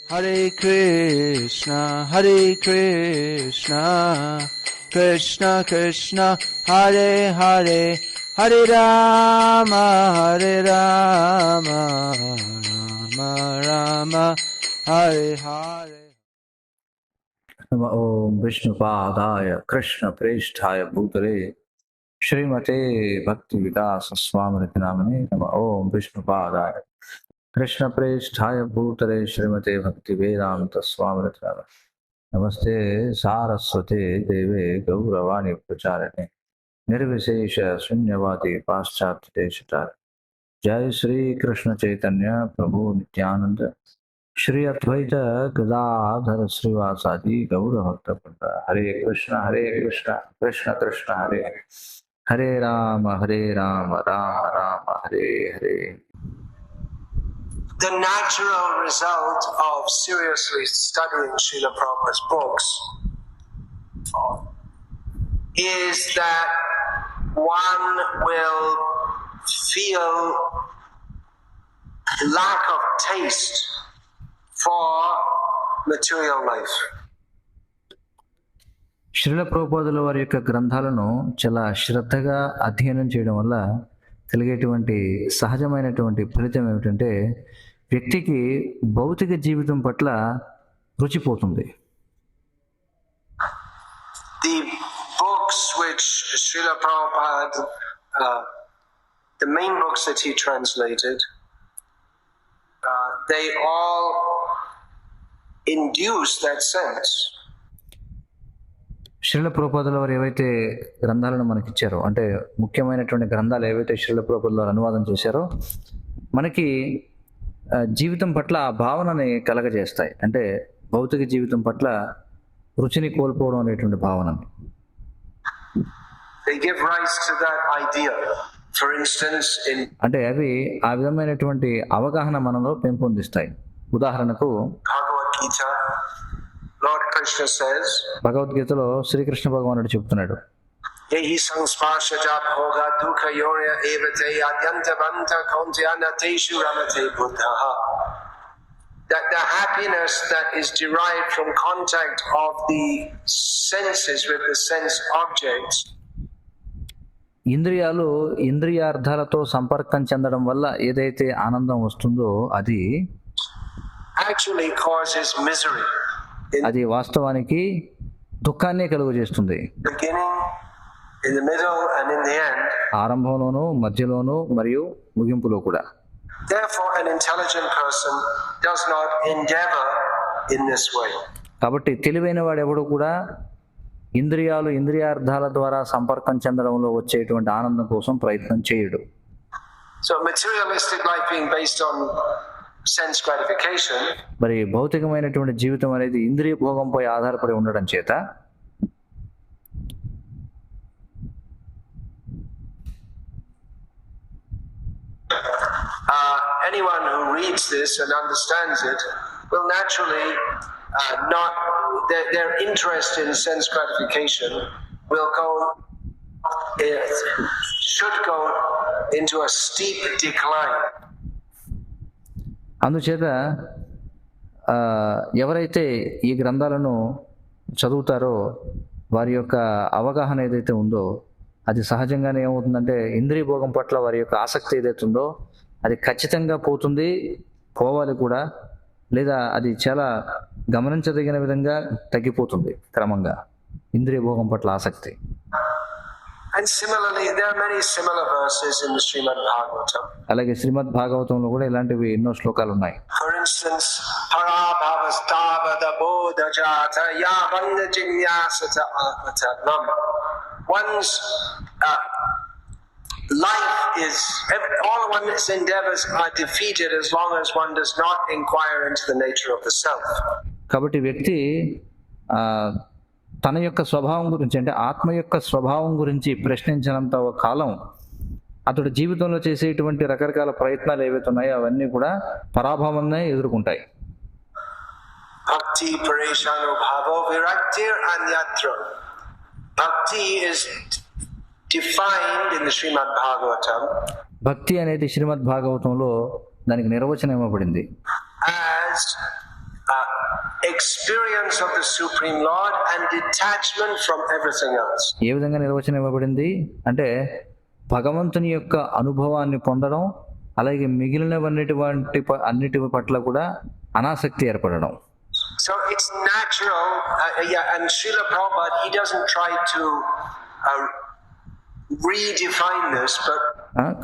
Hare Krishna, Krishna Krishna, Hare Hare, Hare Rama, Rama Rama, Hare Hare. नमः ओम विष्णुपादाय कृष्ण प्रेष्ठाय भूतले श्रीमते भक्ति विकास स्वामिनिति नामिने। नमः ओम विष्णुपादाय कृष्ण प्रेष्ठाय भूतले श्रीमते भक्ति वेदांत स्वामिनिति नामिने। नमस्ते सारस्वते देवे गौरवाणी प्रचारिणे निर्विशेष शून्यवादी पाश्चात्य देशतारिणे। जय श्री कृष्ण चैतन्य प्रभु नित्यानंद श्री अद्वैत गदाधर श्रीवासादि गौर भक्त वृंद। हरे Krishna Krishna Krishna Hare Hare Ram Ram Ram Hare Hare. The natural result of seriously studying Srila Prabhupada's books is that one will feel lack of taste for material life. Srila ప్రభుపాదుల వారి యొక్క గ్రంథాలను చాలా శ్రద్ధగా అధ్యయనం చేయడం వల్ల కలిగేటువంటి సహజమైనటువంటి ఫలితం ఏమిటంటే వ్యక్తికి భౌతిక జీవితం పట్ల రుచిపోతుంది. The books which Srila Prabhupada, the main books that he translated, they all induce that sense. Srila ప్రభుపాదుల వారు ఏవైతే గ్రంథాలను మనకి ఇచ్చారో, అంటే ముఖ్యమైనటువంటి గ్రంథాలు ఏవైతే శ్రీల ప్రభుపాదుల వారు అనువాదం చేశారో మనకి జీవితం పట్ల ఆ భావనని కలగజేస్తాయి. అంటే భౌతిక జీవితం పట్ల రుచిని కోల్పోవడం అనేటువంటి భావనని They give rise to that idea. For instance, in అంటే అవి ఆ విధమైనటువంటి అవగాహన మనలో పెంపొందిస్తాయి. ఉదాహరణకు Bhagavad Gita, Lord Krishna says, భగవద్గీతలో శ్రీకృష్ణ భగవానుడు చెప్తున్నాడు, Yehi sangsparshaja bhoga dukha yorya evate adyantavanta kontyana teshu ramate buddhaha. That the happiness that is derived from contact of the senses with the sense objects ఇంద్రియాలు ఇంద్రియార్థాలతో సంపర్కం చెందడం వల్ల ఏదైతే ఆనందం వస్తుందో అది actually causes misery. అది వాస్తవానికి దుఃఖాన్నే కలుగజేస్తుంది. Beginning, in the middle and in the end. ఆరంభంలోనూ మధ్యలోనూ మరియు ముగింపులో కూడా. Therefore, an intelligent person does not endeavor in this way. కాబట్టి తెలివైన వాడు ఎవడు కూడా ఇంద్రియార్థాల ద్వారా సంపర్కం చెందడంలో వచ్చేటువంటి ఆనందం కోసం ప్రయత్నం చేయడు. So materialistic life being based on sense gratification, మరి భౌతికమైనటువంటి జీవితం అనేది ఇంద్రియ భోగంపై ఆధారపడి ఉండడం చేత anyone who reads this and understands it will naturally not their interest in sense gratification will should go into a steep decline. అందుచేత ఎవరైతే ఈ గ్రంథాలను చదువుతారో వారి యొక్క అవగాహన ఏదైతే ఉందో అది సహజంగానే ఏమవుతుందంటే ఇంద్రియ భోగం పట్ల వారి యొక్క ఆసక్తి ఏదైతే ఉందో అది ఖచ్చితంగా పోవాలి కూడా, లేదా అది చాలా గమనించదగిన విధంగా తగ్గిపోతుంది క్రమంగా ఇంద్రియ భోగం పట్ల ఆసక్తి. And similarly, there are many similar verses in the Srimad Bhagavatam. అలాగే శ్రీమద్ భాగవతంలో కూడా ఇలాంటివి ఎన్నో శ్లోకాలు ఉన్నాయి. For instance, parabhavasthavada bodhajata yavanda jinyasata atmatam. One's life is, all one's endeavors are defeated as long as one does not inquire into the nature of the self. కాబట్టి వ్యక్తి తన యొక్క స్వభావం గురించి, అంటే ఆత్మ యొక్క స్వభావం గురించి ప్రశ్నించినంత కాలం అతడు జీవితంలో చేసేటువంటి రకరకాల ప్రయత్నాలు ఏవైతే ఉన్నాయో అవన్నీ కూడా పరాభవాన్ని ఎదుర్కొంటాయి. Bhakti pareshano bhavo viraktir anyatra. Bhakti is defined in the Srimad Bhagavatam. భక్తి అనేది శ్రీమద్ భాగవతంలో దానికి నిర్వచనం ఇవ్వబడింది. As experience of the Supreme Lord and detachment from everything else. ఏ విధంగా నిర్వచనం ఇవ్వబడింది అంటే భగవంతుని యొక్క అనుభవాన్ని పొందడం, అలాగే అన్నిటి పట్ల కూడా అనాసక్తి ఏర్పడడం. So it's natural, and Srila Prabhupada, he doesn't try to redefine this, but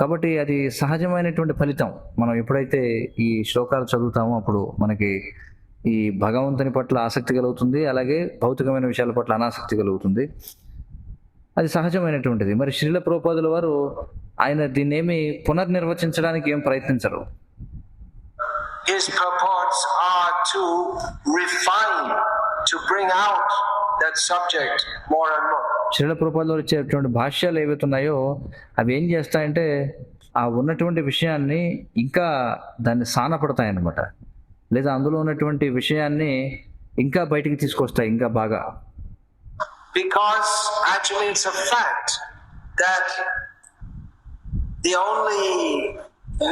కాబట్టి అది సహజమైనటువంటి ఫలితం. మనం ఎప్పుడైతే ఈ శ్లోకాలు చదువుతామో అప్పుడు మనకి ఈ భగవంతుని పట్ల ఆసక్తి కలుగుతుంది, అలాగే భౌతికమైన విషయాల పట్ల అనాసక్తి కలుగుతుంది. అది సహజమైనటువంటిది. మరి శ్రీల ప్రభుపాదుల వారు ఆయన దీన్నేమి పునర్నిర్వచించడానికి ఏం ప్రయత్నించరు. His purports are to refine, to bring out that subject more and more. Srila ప్రభుపాదులు వచ్చేటువంటి భాష్యాలు ఏవైతే ఉన్నాయో అవి ఏం చేస్తాయంటే ఆ ఉన్నటువంటి విషయాన్ని ఇంకా దాన్ని సానపడతాయన్నమాట, లేదా అందులో ఉన్నటువంటి విషయాన్ని ఇంకా బయటికి తీసుకొస్తాయి ఇంకా బాగా. Because actually it's a fact that the only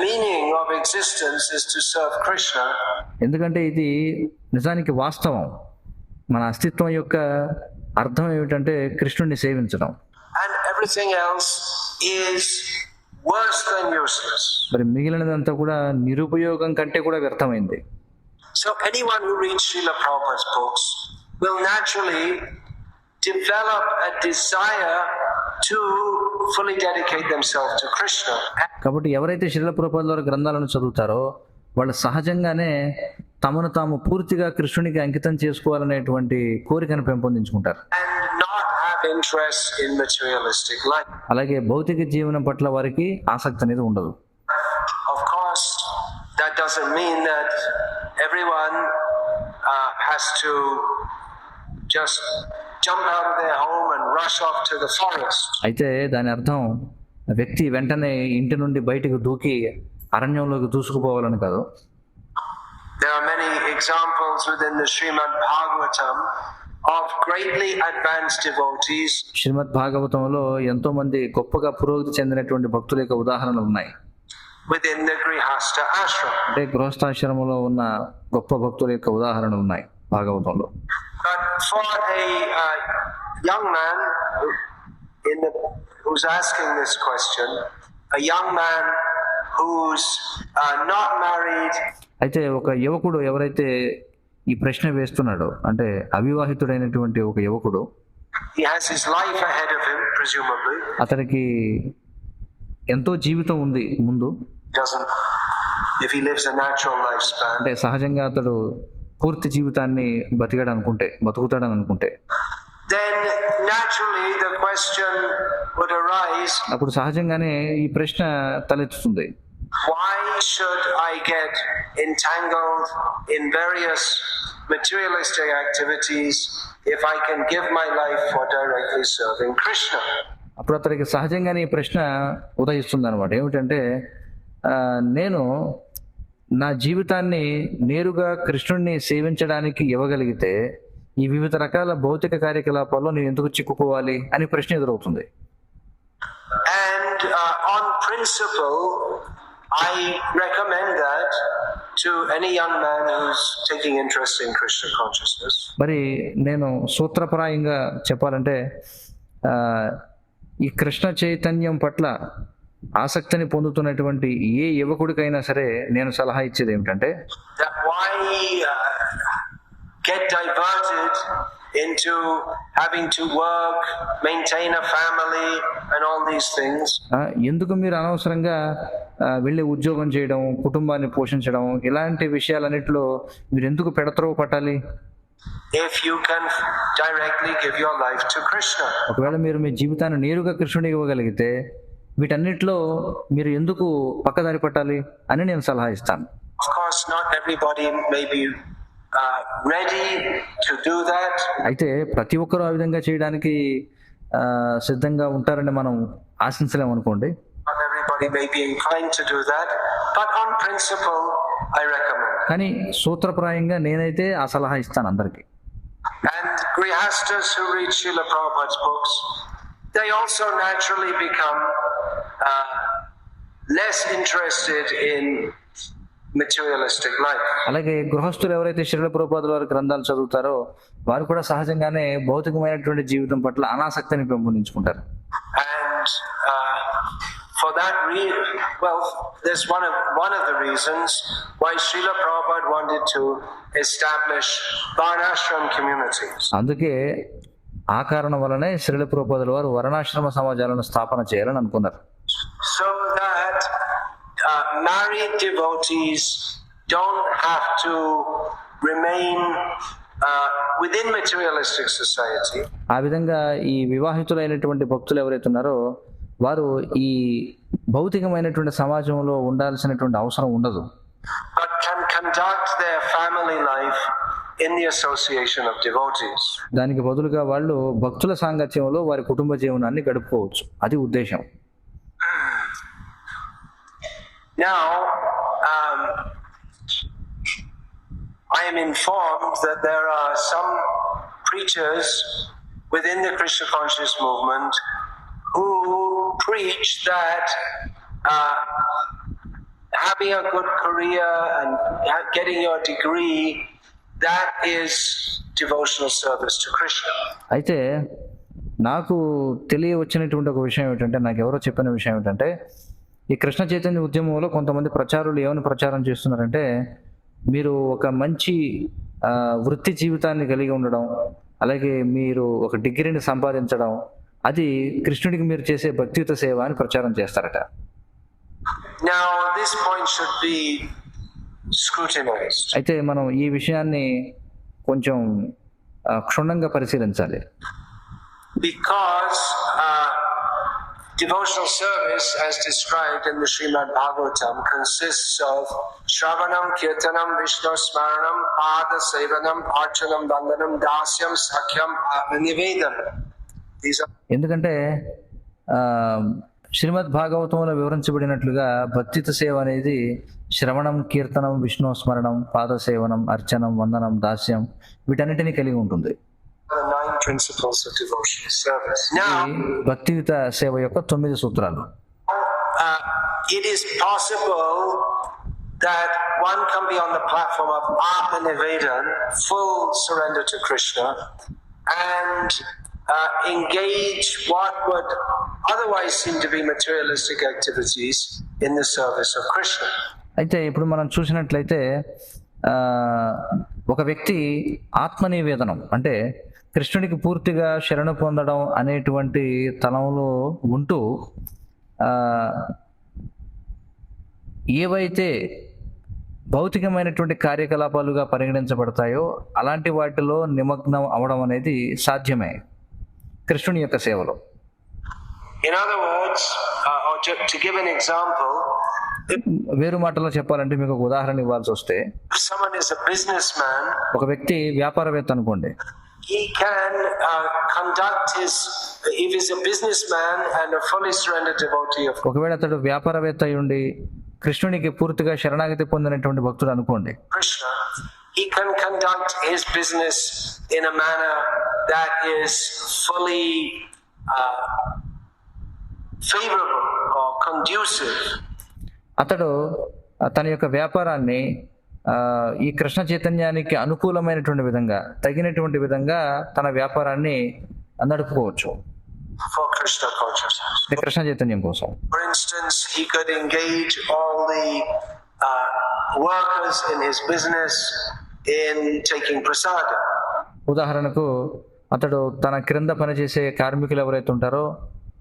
meaning of existence is to serve Krishna. ఎందుకంటే ఇది నిజానికి వాస్తవం. మన అస్తిత్వం యొక్క అర్థం ఏమిటంటే కృష్ణుడిని సేవించడం. And everything else is worse than useless. మరి మిగిలినదంతా కూడా నిరుపయోగం కంటే కూడా వ్యర్థమైంది. So anyone who reads Srila Prabhupada's books will naturally develop a desire to fully dedicate themselves to Krishna. కాబట్టి ఎవరైతే శ్రీల ప్రభుపాదుల వారి గ్రంథాలను చదువుతారో వాళ్ళు సహజంగానే తమను తాము పూర్తిగా కృష్ణునికి అంకితం చేసుకోవాలనేటువంటి కోరికను పెంపొందించుకుంటారు. And not have interest in materialistic life. అలాగే భౌతిక జీవనం పట్ల వారికి ఆసక్తి అనేది ఉండదు. Of course, that doesn't mean that everyone has to just jump out of their home and rush off to the forest. అయితే దాని అర్థం వ్యక్తి వెంటనే ఇంటి నుండి బయటకు దూకి అరణ్యంలోకి దూసుకుపోవాలని కాదు. There are many examples within the Srimad Bhagavatam of greatly advanced devotees. శ్రీమద్ భాగవతంలో ఎంతో మంది గొప్పగా పురోగతి చెందినటువంటి భక్తుల యొక్క ఉదాహరణలు ఉన్నాయి. Within the Grihastha ashram. అంటే గృహస్థాశ్రమంలో ఉన్న గొప్ప భక్తుల యొక్క ఉదాహరణలు ఉన్నాయి భాగవతంలో. But for a young man who's asking this question, a young man who's not married. అయితే ఒక యువకుడు ఎవరైతే ఈ ప్రశ్న వేస్తున్నాడో అంటే అవివాహితుడైనటువంటి ఒక యువకుడు, he has his life ahead of him presumably. అతనికి ఎంతో జీవితం ఉంది ముందు. Doesn't, if he lives a natural lifespan. అంటే సహజంగా అతడు పూర్తి జీవితాన్ని బతుకుతాడని అనుకుంటే then naturally the question would arise, అప్పుడు సహజంగానే ఈ ప్రశ్న తలెత్తుతుంది. why should I get entangled in various materialistic activities if I can give my life for directly serving Krishna? అప్పుడు అతనికి సహజంగానే ఈ ప్రశ్న ఉదయిస్తుంది అనమాట. ఏమిటంటే నేను నా జీవితాన్ని నేరుగా కృష్ణుడిని సేవించడానికి ఇవ్వగలిగితే ఈ వివిధ రకాల భౌతిక కార్యకలాపాల్లో నేను ఎందుకు చిక్కుకోవాలి అని ప్రశ్న ఎదురవుతుంది. And on principle, I recommend that to any young man who's taking interest in Krishna consciousness. మరి నేను సూత్రప్రాయంగా చెప్పాలంటే ఈ కృష్ణ చైతన్యం పట్ల ఆసక్తిని పొందుతున్నటువంటి ఏ యువకుడికైనా సరే నేను సలహా ఇచ్చేది ఏమిటంటే, why get diverted into having to work, maintain a family and all these things? ఎందుకు మీరు అనవసరంగా వెళ్ళి ఉద్యోగం చేయడం, కుటుంబాన్ని పోషించడం, ఇలాంటి విషయాలన్నిటిలో మీరు ఎందుకు పెడత్రోవ పట్టాలి? If you can directly give your life to Krishna. ఒకవేళ మీరు మీ జీవితాన్ని నేరుగా కృష్ణుడికి ఇవ్వగలిగితే వీటన్నిటిలో మీరు ఎందుకు పక్కదారి పట్టాలి అని నేను సలహా ఇస్తాను. Of course, not everybody may be ready to do that. అయితే ప్రతి ఒక్కరూ ఆ విధంగా చేయడానికి సిద్ధంగా ఉంటారని మనం ఆశించలేము అనుకోండి. Not everybody may be inclined to do that, but on principle, I recommend. కానీ సూత్రప్రాయంగా నేనైతే ఆ సలహా ఇస్తాను అందరికీ. And Grihastas who read Srila Prabhupada's books, they also naturally become less interested in materialistic life. అలాగే గృహస్థులు ఎవరైతే శ్రీల ప్రభుపాదుల వారి గ్రంథాలు చదువుతారో వారు కూడా సహజంగానే భౌతికమైనటువంటి జీవితం పట్ల అనాసక్తిని పెంపొందించుకుంటారు. And for that reason, well, there's one of the reasons why Srila Prabhupada wanted to establish varnashram communities. అందుకే ఆ కారణం వలనే శ్రీల ప్రభుపాదుల వారు వర్ణాశ్రమ సమాజాలను స్థాపన చేయాలని అనుకున్నారు. So that married devotees don't have to remain within materialistic society. ఆ విధంగా ఈ వివాహితులైనటువంటి భక్తులు ఎవరైతే ఉన్నారో వారు ఈ భౌతికమైనటువంటి సమాజంలో ఉండాల్సినటువంటి అవసరం ఉండదు, But can conduct their family life in the association of devotees. దానికి బదులుగా వాళ్ళు భక్తుల సాంగత్యంలో వారి కుటుంబ జీవనాన్ని గడుపుకోవచ్చు. అది ఉద్దేశం. Now, I am informed that there are some preachers within the Krishna conscious movement who preach that having a good career and getting your degree, that is devotional service to Krishna. అయితే నాకు తెలియవచ్చినటువంటి ఒక విషయం ఏమిటంటే, నాకు ఎవరో చెప్పిన విషయం ఏమిటంటే, ఈ కృష్ణ చైతన్య ఉద్యమంలో కొంతమంది ప్రచారులు ఏమని ప్రచారం చేస్తున్నారంటే, మీరు ఒక మంచి వృత్తి జీవితాన్ని కలిగి ఉండడం, అలాగే మీరు ఒక డిగ్రీని సంపాదించడం, అది కృష్ణుడికి మీరు చేసే భక్తియుత సేవ అని ప్రచారం చేస్తారట. Now, this point should be scrutinized. అయితే మనం ఈ విషయాన్ని కొంచెం క్షుణ్ణంగా పరిశీలించాలి. Because devotional service, as described in the Srimad Bhagavatam, consists of Shravanam, Kirtanam, Vishnu Smaranam, Pada Sevanam, Archanam, Vandanam, Dasyam, Sakhyam, Nivedanam. These are ఎందుకంటే శ్రీమద్ భాగవతంలో వివరించబడినట్లుగా భక్తిత సేవ అనేది శ్రవణం, కీర్తనం, విష్ణు స్మరణం, పాద సేవనం, అర్చనం, వందనం, దాస్యం వీటన్నిటినీ కలిగి ఉంటుంది. the 9 principles of devotional service. ఈ Now, భక్తియుత సేవ యొక్క 9 సూత్రాలు. it is possible that one can be on the platform of Atma-nivedan, full surrender to Krishna, and engage what would otherwise seem to be materialistic activities in the service of Krishna. అయితే ఇప్పుడు మనం చూసినట్లయితే ఒక వ్యక్తి ఆత్మనివేదనం అంటే కృష్ణుడికి పూర్తిగా శరణు పొందడం అనేటువంటి తలంలో ఉంటూ ఏవైతే భౌతికమైనటువంటి కార్యకలాపాలుగా పరిగణించబడతాయో అలాంటి వాటిలో నిమగ్నం అవడం అనేది సాధ్యమే కృష్ణుని యొక్క సేవలో. In other words, or to give an example, వేరు మాటల్లో చెప్పాలంటే మీకు ఒక ఉదాహరణ ఇవ్వాల్సి వస్తే, if someone is a businessman, ఒక వ్యక్తి వ్యాపారవేత్త అనుకోండి, he can conduct his, if he's a businessman and a fully surrendered devotee of ఒకవేళ అతడు వ్యాపారవేత్త అయి ఉండి కృష్ణునికి పూర్తిగా శరణాగతి పొందినటువంటి భక్తుడు అనుకోండి, Krishna, he can conduct his business in a manner that is fully favorable or conducive. అతడు తన యొక్క వ్యాపారాన్ని ఈ కృష్ణ చైతన్యానికి అనుకూలమైనటువంటి విధంగా తగినటువంటి విధంగా తన వ్యాపారాన్ని నడుపుకోవచ్చు For Krishna consciousness. కృష్ణ చైతన్యం కోసం. For instance, he could engage all the workers in his business in taking prasada. ఉదాహరణకు అతడు తన క్రింద పనిచేసే కార్మికులు ఎవరైతే ఉంటారో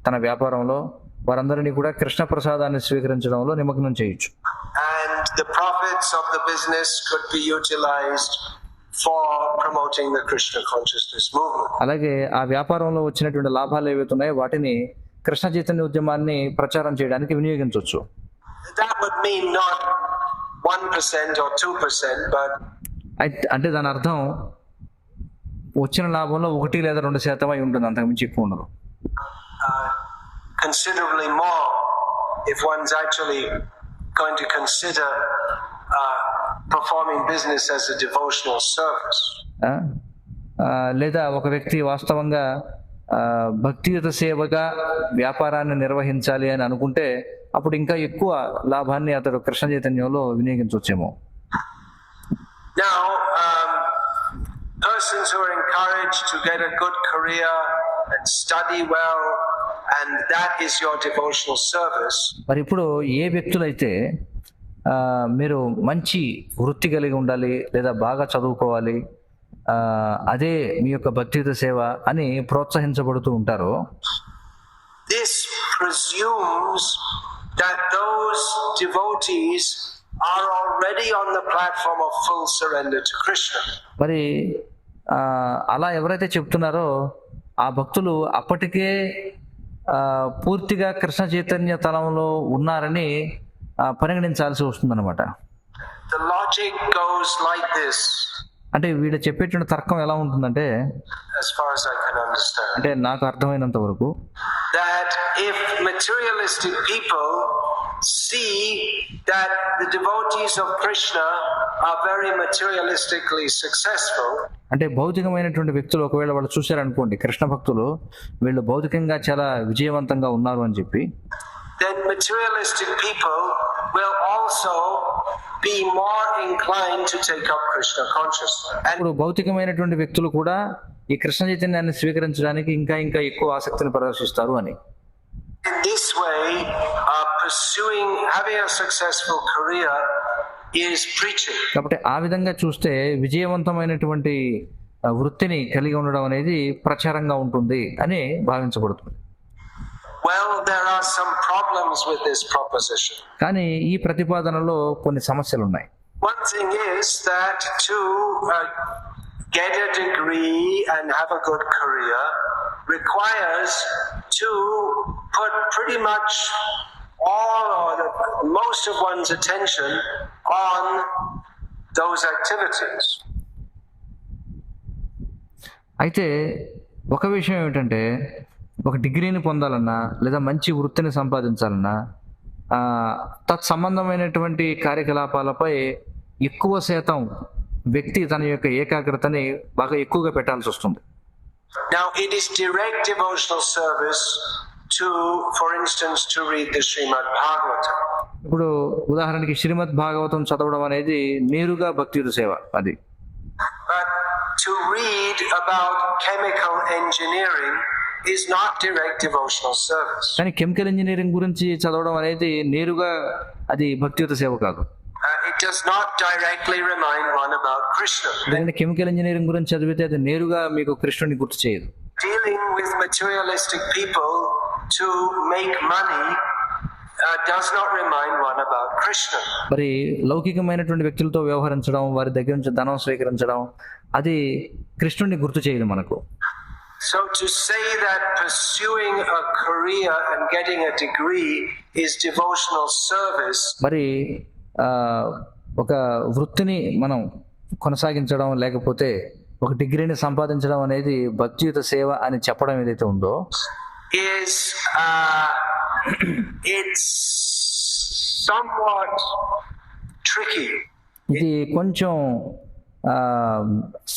తన వ్యాపారంలో వారందరినీ కూడా కృష్ణ ప్రసాదాన్ని స్వీకరించడంలో నిమగ్నం చేయొచ్చు. And the profits of the business could be utilized for promoting the Krishna consciousness movement. అలాగే ఆ వ్యాపారంలో వచ్చినటువంటి లాభాలు ఏవైతే ఉన్నాయో వాటిని కృష్ణ చైతన్య ఉద్యమాన్ని ప్రచారం చేయడానికి వినియోగించవచ్చు. That would mean not 1% or 2%, but అంటే దాని అర్థం వచ్చిన లాభంలో 1 లేదా 2% అయి ఉంటుంది, అంతకుమించి ఎక్కువ ఉండదు. considerably more if one's actually going to consider performing business as a devotional service. లేదా ఒక వ్యక్తి వాస్తవంగా భక్తియుత సేవగా వ్యాపారాన్ని నిర్వహించాలి అని అనుకుంటే అప్పుడు ఇంకా ఎక్కువ లాభాన్ని అతడు కృష్ణ చైతన్యంలో వినియోగించవచ్చేమో. Now, persons who are encouraged to get a good career and study well, and that is your devotional service. మరి ఇప్పుడు ఏ వ్యక్తులైతే మీరు మంచి వృత్తి కలిగి ఉండాలి లేదా బాగా చదువుకోవాలి, అదే మీ యొక్క భక్తియుత సేవ అని ప్రోత్సహించబడుతూ ఉంటారో, this presumes that those devotees are already on the platform of full surrender to Krishna. మరి అలా ఎవరైతే చెప్తున్నారో ఆ భక్తులు అప్పటికే పూర్తిగా కృష్ణ చైతన్య తలంలో ఉన్నారని పరిగణించాల్సి వస్తుందన్నమాట. The logic goes like this. అంటే వీళ్ళు చెప్పేటువంటి తర్కం ఎలా ఉంటుందంటే, as far as I can understand, అంటే నాకు అర్థమైనంత వరకు, that if materialistic people see that the devotees of Krishna are very materialistically successful, అంటే భౌతికమైనటువంటి వ్యక్తులు ఒకవేళ వాళ్ళు చూశారనుకోండి, కృష్ణ భక్తులు వీళ్ళు భౌతికంగా చాలా విజయవంతంగా ఉన్నారు అని చెప్పి, then materialistic people will also be more inclined to take up Krishna consciousness. ఇప్పుడు భౌతికమైనటువంటి వ్యక్తులు కూడా ఈ కృష్ణ చైతన్యాన్ని స్వీకరించడానికి ఇంకా ఇంకా ఎక్కువ ఆసక్తిని ప్రదర్శిస్తారు అని. In this way, having a successful career is preaching. కాబట్టి ఆ విధంగా చూస్తే విజయవంతమైనటువంటి వృత్తిని కలిగి ఉండడం అనేది ప్రచారంగా ఉంటుంది అని భావించబడుతుంది. Well, there are some problems with this proposition. కానీ ఈ ప్రతిపాదనలో కొన్ని సమస్యలు ఉన్నాయి. One thing is that to get a degree and have a good career requires to put pretty much all or most of one's attention on those activities. అయితే ఒక విషయం ఏమిటంటే, ఒక డిగ్రీని పొందాలన్నా లేదా మంచి వృత్తిని సంపాదించాలన్నా తత్సంబంధమైనటువంటి కార్యకలాపాలపై ఎక్కువ శాతం వ్యక్తి తన యొక్క ఏకాగ్రతని బాగా ఎక్కువగా పెట్టాల్సి వస్తుంది. Now it is direct devotional service to, for instance, to read the Srimad Bhagavatam. ఇప్పుడు ఉదాహరణకి శ్రీమద్ భాగవతం చదవడం అనేది నేరుగా భక్తియుత సేవ అది. But to read about chemical engineering is not direct devotional service. కానీ కెమికల్ ఇంజనీరింగ్ గురించి చదవడం అనేది నేరుగా అది భక్తియుత సేవ కాదు. It does not directly remind one about Krishna. ఎందుకంటే కెమికల్ ఇంజనీరింగ్ గురించి చదివితే అది నేరుగా మీకు కృష్ణుని గుర్తు చేయదు. Dealing with materialistic people to make money does not remind one about Krishna. మరి లౌకికమైనటువంటి వ్యక్తులతో వ్యవహరించడం, వారి దగ్గర నుంచి ధనం స్వీకరించడం, అది కృష్ణుని గుర్తు చేయదు మనకు. So to say that pursuing a career and getting a degree is devotional service, మరి ఒక వృత్తిని మనం కొనసాగించడం లేకపోతే ఒక డిగ్రీని సంపాదించడం అనేది భక్తియుత సేవ అని చెప్పడం ఏదైతే ఉందో, is it's somewhat tricky. ఇది కొంచెం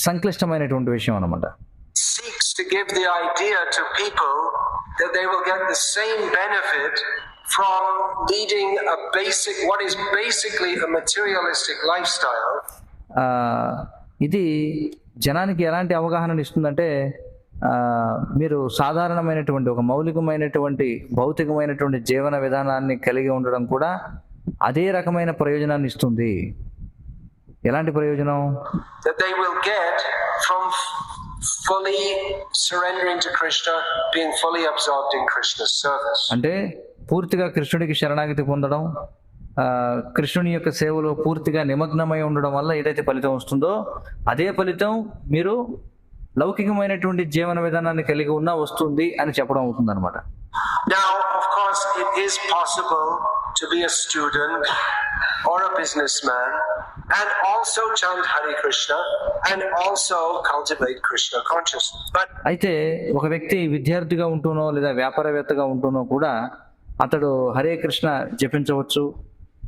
సంక్లిష్టమైనటువంటి విషయం అన్నమాట. Seeks to give the idea to people that they will get the same benefit from leading what is basically a materialistic lifestyle. ఇది జనానికి ఎలాంటి అవగాహన ఇస్తుందంటే, మీరు సాధారణమైనటువంటి ఒక మౌలికమైనటువంటి భౌతికమైనటువంటి జీవన విధానాన్ని కలిగి ఉండడం కూడా అదే రకమైన ప్రయోజనాన్ని ఇస్తుంది. ఎలాంటి ప్రయోజనం? That they will get from fully surrendering to Krishna, being fully absorbed in Krishna's service. అంటే పూర్తిగా కృష్ణుడికి శరణాగతి పొందడం, కృష్ణుని యొక్క సేవలో పూర్తిగా నిమగ్నమై ఉండడం వల్ల ఏదైతే ఫలితం వస్తుందో అదే ఫలితం మీరు లౌకికమైనటువంటి జీవన విధానాన్ని కలిగి ఉన్నా వస్తుంది అని చెప్పడం అవుతుంది అనమాట. Now, of course, it is possible to be a student or a businessman and also chant Hare Krishna and also cultivate Krishna consciousness. But అయితే ఒక వ్యక్తి విద్యార్థిగా ఉంటూనో లేదా వ్యాపారవేత్తగా ఉంటూనో కూడా అతడు హరే కృష్ణ జపించవచ్చు,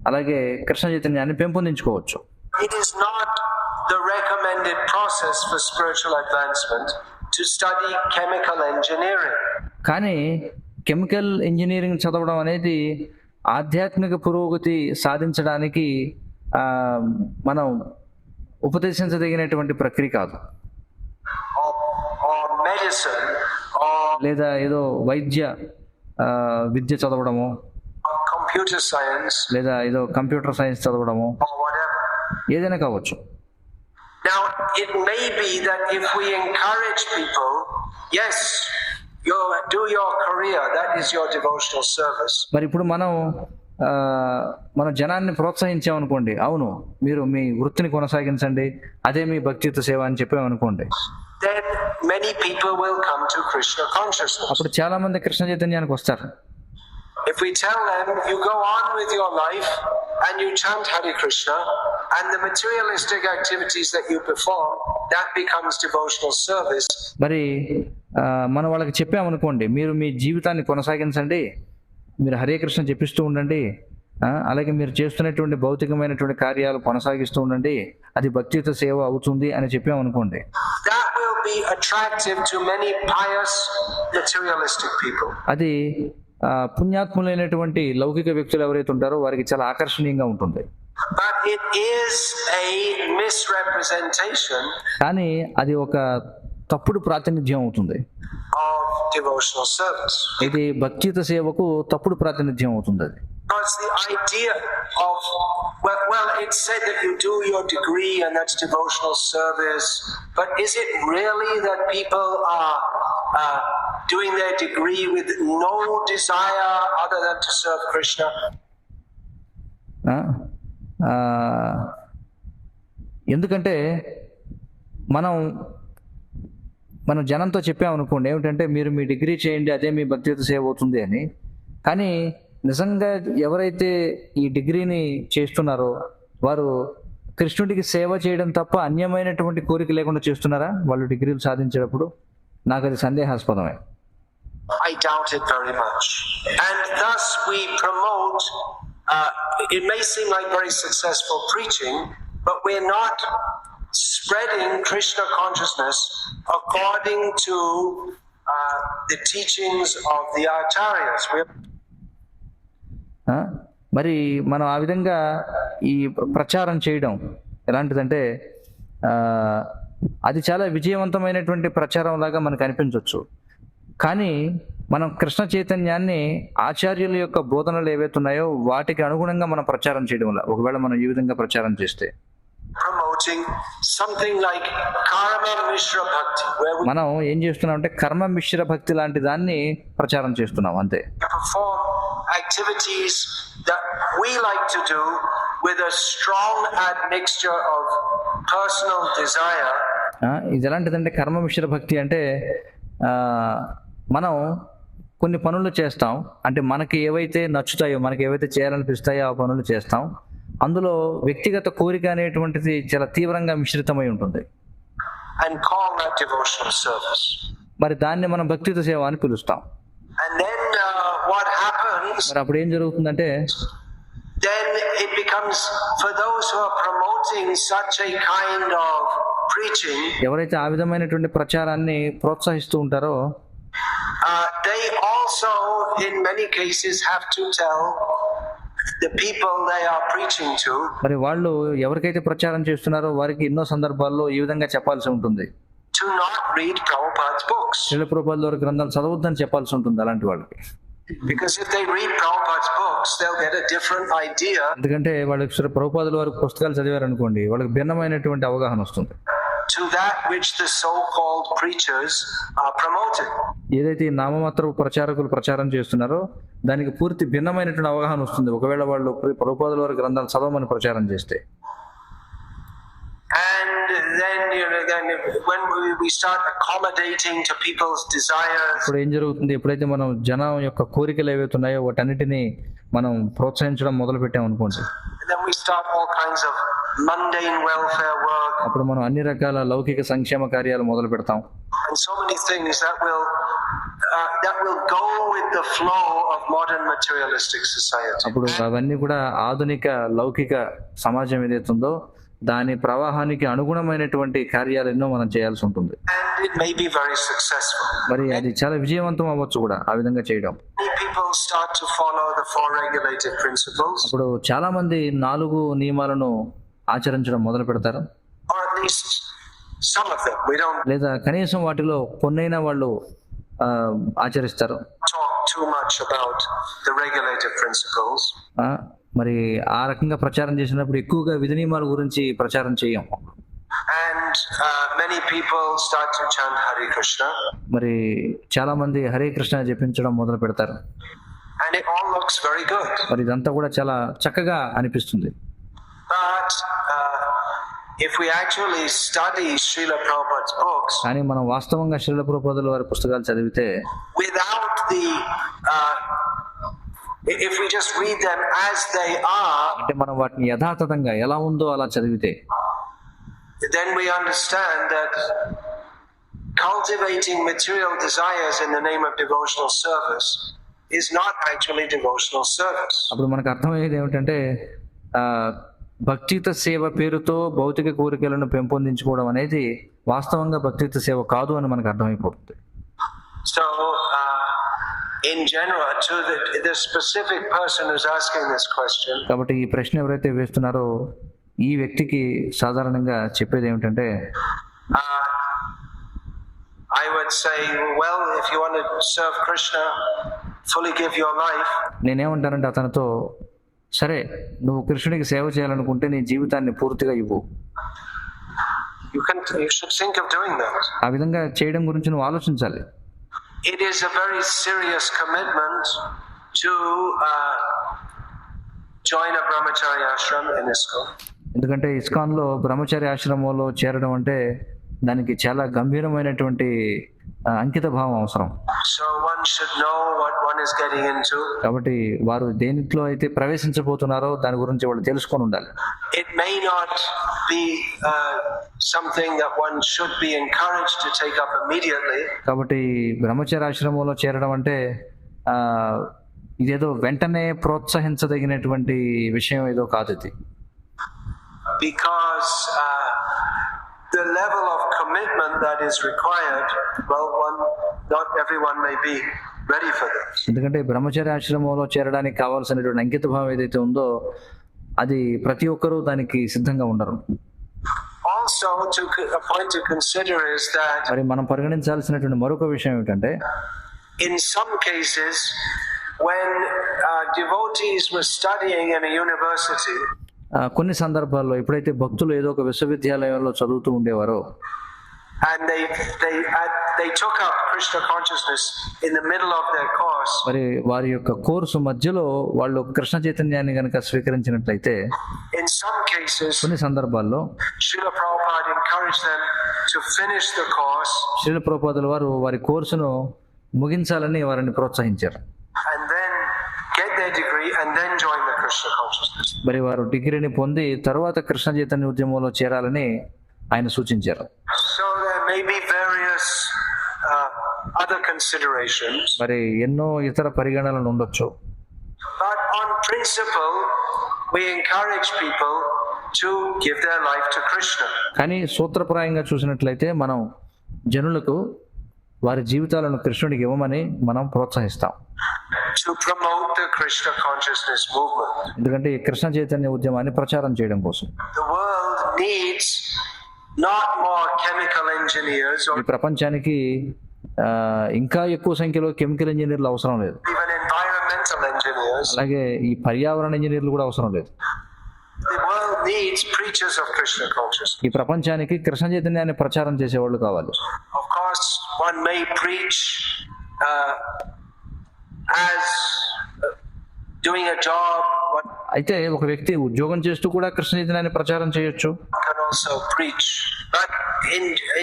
అలాగే కృష్ణ చైతన్యాన్ని పెంపొందించుకోవచ్చు. it is not the recommended process for spiritual advancement to study chemical engineering. కానీ కెమికల్ ఇంజనీరింగ్ చదవడం అనేది ఆధ్యాత్మిక పురోగతి సాధించడానికి మనం ఉపదేశించదగినటువంటి ప్రక్రియ కాదు, or medicine, or లేదా ఏదో వైద్య విద్య చదవడము, computer science, లేదా ఏదో కంప్యూటర్ సైన్స్ చదవడము, or whatever. ఏదైనా కావచ్చు. Now, it may be that if we encourage people, yes, you do your career, that is your devotional service. మరి ఇప్పుడు మన జనాన్ని ప్రోత్సహించామనుకోండి, అవును మీరు మీ వృత్తిని కొనసాగించండి, అదే మీ భక్తియుత సేవ అని చెప్పామనుకోండి, Then many people will come to Krishna consciousness. అప్పుడు చాలా మంది కృష్ణ చైతన్యానికి వస్తారు. If we tell them, you go on with your life and you chant Hare Krishna, and the materialistic activities that you perform, that becomes devotional service. మరి మనం వాళ్ళకి చెప్పామనుకోండి, మీరు మీ జీవితాన్ని కొనసాగించండి, మీరు హరే కృష్ణ చెప్పిస్తూ ఉండండి, అలాగే మీరు చేస్తున్నటువంటి భౌతికమైనటువంటి కార్యాలు కొనసాగిస్తూ ఉండండి, అది భక్తియుత సేవ అవుతుంది అని చెప్పామనుకోండి, That will be attractive to many pious materialistic people. అది పుణ్యాత్ములైనటువంటి లౌకిక వ్యక్తులు ఎవరైతే ఉంటారో వారికి చాలా ఆకర్షణీయంగా ఉంటుంది. But it is a misrepresentation కానీ అది ఒక తప్పుడు ప్రాతినిధ్యం అవుతుంది, of devotional service. ఇది భక్తియుత సేవకు తప్పుడు ప్రాతినిధ్యం అవుతుంది. అది Because the idea of, well, it's said that you do your degree and that's devotional service, but is it really that people are doing their degree with no desire other than to serve Krishna? ఎందుకంటే మనం జనంతో చెప్పామనుకోండి ఏమిటంటే, మీరు మీ degree చేయండి, అదే మీ భక్తియుత సేవ అవుతుంది అని. కానీ నిజంగా ఎవరైతే ఈ డిగ్రీని చేస్తున్నారో వారు కృష్ణుడికి సేవ చేయడం తప్ప అన్యమైనటువంటి కోరిక లేకుండా చేస్తున్నారా వాళ్ళు డిగ్రీలు సాధించేటప్పుడు? నాకు అది సందేహాస్పదమే. I doubt it very much. And thus we promote, it may seem like very successful preaching, but we're not spreading Krishna consciousness according to the teachings of the acharyas. మరి మనం ఆ విధంగా ఈ ప్రచారం చేయడం ఎలాంటిదంటే, అది చాలా విజయవంతమైనటువంటి ప్రచారం లాగా మనకు అనిపించవచ్చు. కానీ మనం కృష్ణ చైతన్యాన్ని ఆచార్యుల యొక్క బోధనలు ఏవైతే ఉన్నాయో వాటికి అనుగుణంగా మనం ప్రచారం చేయడం వల్ల, ఒకవేళ మనం ఈ విధంగా ప్రచారం చేస్తే, Promoting something like karma mishra bhakti, where we మనం ఏం చేస్తున్నాం అంటే కర్మ మిశ్ర భక్తి లాంటి దాన్ని ప్రచారం చేస్తున్నాం అంతే. perform activities that we like to do with a strong admixture of personal desire. ఇది ఎలాంటిదంటే కర్మ మిశ్ర భక్తి అంటే మనం కొన్ని పనులు చేస్తాం, అంటే మనకి ఏవైతే నచ్చుతాయో, మనకి ఏవైతే చేయాలనిపిస్తాయో ఆ పనులు చేస్తాం, అందులో వ్యక్తిగత కోరిక అనేటువంటిది చాలా తీవ్రంగా మిశ్రితమై ఉంటుంది. And call that devotional service. మరి దాన్ని మనం భక్తియుత సేవ అని పిలుస్తాం. And then what happens, మరి అప్పుడు ఏం జరుగుతుందంటే, then it becomes, for those who are promoting such a kind of preaching, ఎవరైతే ఆ విధమైనటువంటి ప్రచారాన్ని ప్రోత్సహిస్తూ ఉంటారో they also in many cases have to tell the people they are preaching to, మరి వాళ్ళు ఎవరికైతే ప్రచారం చేస్తున్నారో వారికి ఎన్నో సందర్భాల్లో ఈ విధంగా చెప్పాల్సి ఉంటుంది, to not read Prabhupada's books. Srila ప్రభుపాదుల వారి గ్రంథాలు చదవద్దని చెప్పాల్సి ఉంటుంది అలాంటి వాళ్ళకి. Because if they read Prabhupada's books, they'll get a different idea ఎందుకంటే వాళ్ళకి శ్రీ ప్రభుపాదుల వారి పుస్తకాలు చదివారనుకోండి, వాళ్ళకి భిన్నమైనటువంటి అవగాహన వస్తుంది to that which the so-called preachers are promoting. ఏదైతే ఈ నామమాత్ర ప్రచారకులు ప్రచారం చేస్తున్నారో దానికి పూర్తి భిన్నమైనటువంటి అవగాహన వస్తుంది ఒకవేళ వాళ్ళు ప్రభుపాదుల వారి గ్రంథాలు చదవమని ప్రచారం చేస్తే. And then when we start accommodating to people's desires, ఇప్పుడు ఏం జరుగుతుంది, ఎప్పుడైతే మనం జనం యొక్క కోరికలు ఏవైతే ఉన్నాయో వాటన్నిటిని మనం ప్రోత్సహించడం మొదలు పెట్టాం అనుకోండి, then we start all kinds of mundane welfare work అప్పుడు మనం అన్ని రకాల లౌకిక సంక్షేమ కార్యాలు మొదలు పెడతాం. and so many things that will go with the flow of modern materialistic society. అప్పుడు అవన్నీ కూడా ఆధునిక లౌకిక సమాజం ఏదైతుందో దాని ప్రవాహానికి అనుగుణమైనటువంటి కార్యాలు ఎన్నో మనం చేయాల్సి ఉంటుంది. And it may be very successful. మరి అది చాలా విజయవంతం అవ్వచ్చు కూడా ఆ విధంగా చేయడం. Many people start to follow the 4 regulative principles, అప్పుడు చాలా మంది 4 నియమాలను ఆచరించడం మొదలు పెడతారు, or at least some of them. We don't లేదా కనీసం వాటిలో కొన్నైనా వాళ్ళు ఆచరిస్తారు. talk too much about the regulative principles. ఆ, మరి ఆ రకంగా ప్రచారం చేసినప్పుడు ఎక్కువగా విధి నియమాల గురించి ప్రచారం చేయం. And many people start to chant Hare Krishna, మరి చాలా మంది హరే కృష్ణ జపించడం మొదలు పెడతారు. and it all looks very good. మరి ఇదంతా కూడా చాలా చక్కగా అనిపిస్తుంది. But if we actually study Srila Prabhupada's books కానీ మనం వాస్తవంగా శ్రీల ప్రభుపాదుల వారి పుస్తకాలు చదివితే, without the if we just read them as they are, అంటే మనం వాటిని యథాతథంగా ఎలా ఉందో అలా చదివితే, then we understand that cultivating material desires in the name of devotional service is not actually devotional service. అప్పుడు మనకు అర్థమయ్యేది ఏమిటంటే భక్తియుత సేవ పేరుతో భౌతిక కోరికలను పెంపొందించుకోవడం అనేది వాస్తవంగా భక్తియుత సేవ కాదు అని మనకు అర్థమైపోతుంది. So in general, to the specific person who's asking this question, కాబట్టి ఈ ప్రశ్న ఎవరైతే వేస్తున్నారో ఈ వ్యక్తికి సాధారణంగా చెప్పేది ఏమిటంటే, I would say, well, if you want to serve Krishna, fully give your life, నేనేమంటానంటే అతనితో, సరే నువ్వు కృష్ణుడికి సేవ చేయాలనుకుంటే నీ జీవితాన్ని పూర్తిగా ఇవ్వు. you should think of doing that. ఆ విధంగా చేయడం గురించి నువ్వు ఆలోచించాలి. It is a very serious commitment to join a brahmacharya ashram in ISKCON. ఎందుకంటే ఇస్కాన్లో బ్రహ్మచారి ఆశ్రమంలో చేరడం అంటే దానికి చాలా గంభీరమైనటువంటి అంకిత భావం అవసరం. So one should know what one is getting into. కాబట్టి వారు దేనిలో అయితే ప్రవేశించబోతున్నారో దాని గురించి వాళ్ళు తెలుసుకొని ఉండాలి. It may not be something that one should be encouraged to take up immediately. కాబట్టి బ్రహ్మచారి ఆశ్రమంలో చేరడం అంటే ఇదేదో వెంటనే ప్రోత్సహించదగినటువంటి విషయం ఏదో కాదు ఇది. Because the level of commitment that is required, well, not everyone may be ready for that. ఎందుకంటే బ్రహ్మచారి ఆశ్రమంలో చేరడానికి కావాల్సినటువంటి అంకిత భావం ఏదైతే ఉందో అది ప్రతి ఒక్కరూ దానికి సిద్ధంగా ఉండరు. Also, a point to consider is that మరి మనం పరిగణించాల్సినటువంటి మరొక విషయం ఏమిటంటే, in some cases when devotees were studying in a university, కొన్ని సందర్భాల్లో ఎప్పుడైతే భక్తులు ఏదో ఒక విశ్వవిద్యాలయంలో చదువుతూ ఉండేవారో and they took up Krishna consciousness in the middle of their course, మరి వారి యొక్క కోర్సు మధ్యలో వాళ్ళు కృష్ణ చైతన్యాన్ని గనక స్వీకరించినట్లయితే in some cases కొన్ని సందర్భాల్లో Srila Prabhupada encouraged them to finish the course Srila ప్రభుపాదుల వారు వారి కోర్సును ముగించాలని వారిని ప్రోత్సహించారు. and then get their degree and then join the Krishna consciousness. మరి వారు డిగ్రీని పొంది తర్వాత కృష్ణ చైతన్య ఉద్యమంలో చేరాలని ఆయన సూచించారు. So there may be various other considerations, మరి ఎన్నో ఇతర పరిగణనలు ఉండొచ్చు. but on principle we encourage people to give their life to Krishna. కానీ సూత్రప్రాయంగా చూసినట్లయితే మనం జనులకు వారి జీవితాలను కృష్ణుడికి ఇవ్వమని మనం ప్రోత్సహిస్తాం. To promote the Krishna consciousness movement. ఎందుకంటే ఈ కృష్ణ చైతన్య ఉద్యమాన్ని ప్రచారం చేయడం కోసం The world needs not more chemical engineers or ఈ ప్రపంచానికి ఇంకా ఎక్కువ సంఖ్యలో కెమికల్ ఇంజనీర్లు అవసరం లేదు, even environmental engineers. అలాగే ఈ పర్యావరణ ఇంజనీర్లు కూడా అవసరం లేదు. The world needs preachers of Krishna consciousness. ఈ ప్రపంచానికి కృష్ణ చైతన్యాన్ని ప్రచారం చేసేవాళ్ళు కావాలి. Of course, one may preach as doing a job. One అయితే ఒక వ్యక్తి ఉద్యోగం చేస్తూ కూడా కృష్ణ చైతన్యాన్ని ప్రచారం చేయొచ్చు. can also preach, but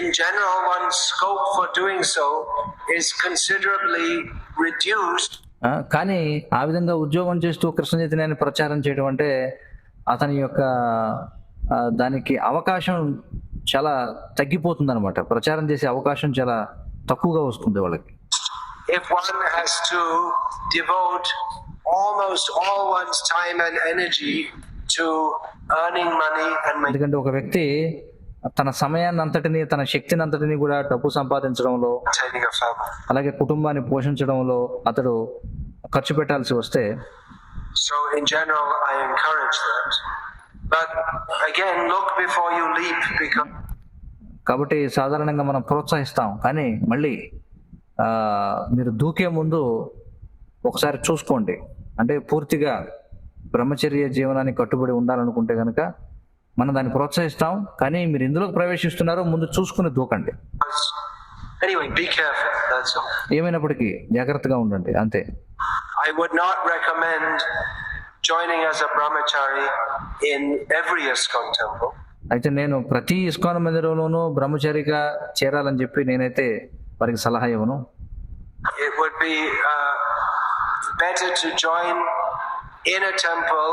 in general, one's scope for doing so is considerably reduced. కానీ ఆ విధంగా ఉద్యోగం చేస్తూ కృష్ణ చైతన్యాన్ని ప్రచారం చేయడం అంటే అతని యొక్క దానికి అవకాశం చాలా తగ్గిపోతుంది అనమాట. ప్రచారం చేసే అవకాశం చాలా తక్కువగా వస్తుంది వాళ్ళకి. If one has to devote almost all one's time and energy to earning money and making, ఎందుకంటే ఒక వ్యక్తి తన సమయాన్ని అంతటిని తన శక్తిని అంతటిని కూడా డబ్బు సంపాదించడంలో maintaining a family, అలాగే కుటుంబాన్ని పోషించడంలో అతడు ఖర్చు పెట్టాల్సి వస్తే So in general, I encourage that. But again, look before you leap, because కాబట్టి సాధారణంగా మనం ప్రోత్సహిస్తాం, కానీ మళ్ళీ మీరు దూకే ముందు ఒకసారి చూసుకోండి. అంటే పూర్తిగా బ్రహ్మచర్య జీవనానికి కట్టుబడి ఉండాలనుకుంటే కనుక మనం దాన్ని ప్రోత్సహిస్తాం, కానీ మీరు ఇందులోకి ప్రవేశిస్తున్నారో ముందు చూసుకుని దూకండి. anyway, be careful. That's all. ఏమైనప్పటికీ జాగ్రత్తగా ఉండండి, అంతే. I would not recommend joining as a brahmachari in every ISKCON temple. అయితే నేను ప్రతి ఇస్కాన్ మందిరంలోనూ బ్రహ్మచారిగా చేరాలని చెప్పి నేనైతే వారికి సలహా ఇవ్వను. It would be better to join in a temple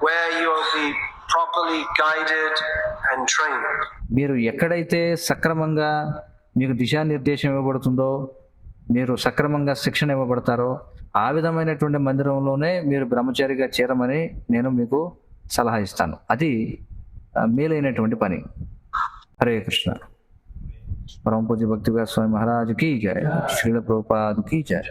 where you will be properly guided and trained. మీరు ఎక్కడైతే సక్రమంగా మీకు దిశానిర్దేశం ఇవ్వబడుతుందో, మీరు సక్రమంగా శిక్షణ ఇవ్వబడతారో ఆ విధమైనటువంటి మందిరంలోనే మీరు బ్రహ్మచారిగా చేరమని నేను మీకు సలహా ఇస్తాను. అది మేలైనటువంటి పని. హరే కృష్ణ. పరమ పూజ్య భక్తి విలాస్ స్వామి మహారాజ్ కీ జయ. శ్రీల ప్రభుపాద్ కీ జయ.